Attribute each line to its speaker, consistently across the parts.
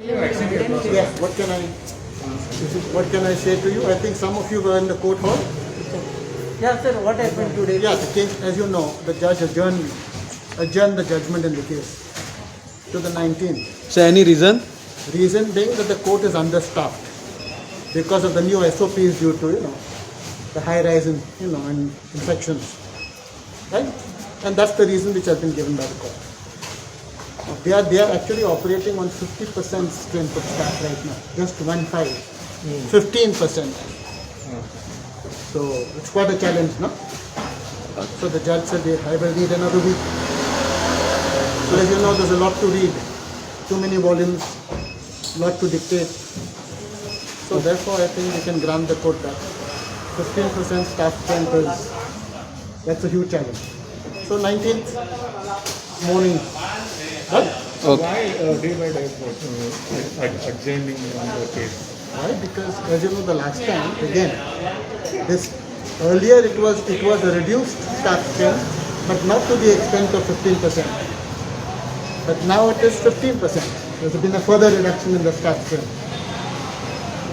Speaker 1: Yes, what can I say to you? I think some of you were in the court hall.
Speaker 2: Yeah, sir, what happened today?
Speaker 1: Yeah, the case, as you know, the judge adjourned the judgment in the case to the 19th.
Speaker 3: So any reason?
Speaker 1: Reason being that the court is understaffed because of the new SOPs due to, the high rise in, in infections. Right? And that's the reason which has been given by the court. They are actually operating on 50% strength of staff right now. Just 15%. So it's quite a challenge, no? So the judge said I will need another week. So as you know, there's a lot to read. Too many volumes, lot to dictate. So therefore I think we can grant the court that 15% staff strength that's a huge challenge. So 19th morning. Right?
Speaker 3: Okay.
Speaker 4: Why day by day adjourning the case?
Speaker 1: Why? Because as you know, the last time again, earlier it was a reduced staff strength, but not to the extent of 15%. But now it is 15%. There's been a further reduction in the staff strength,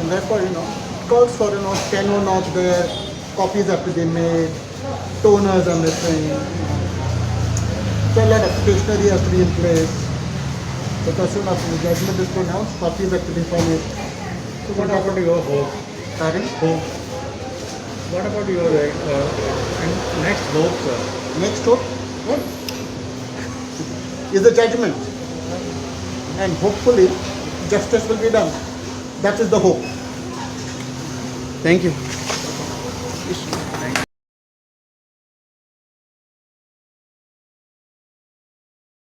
Speaker 1: and therefore it calls for steno not there, copies have to be made, toners are missing. So a lot of stationery has to be in place. Because soon after the judgment is pronounced, copies have to be furnished.
Speaker 4: So what about your hope?
Speaker 1: Pardon?
Speaker 4: Hope. What about your next hope, sir?
Speaker 1: Next hope is the judgment. And hopefully justice will be done. That is the hope.
Speaker 3: Thank you.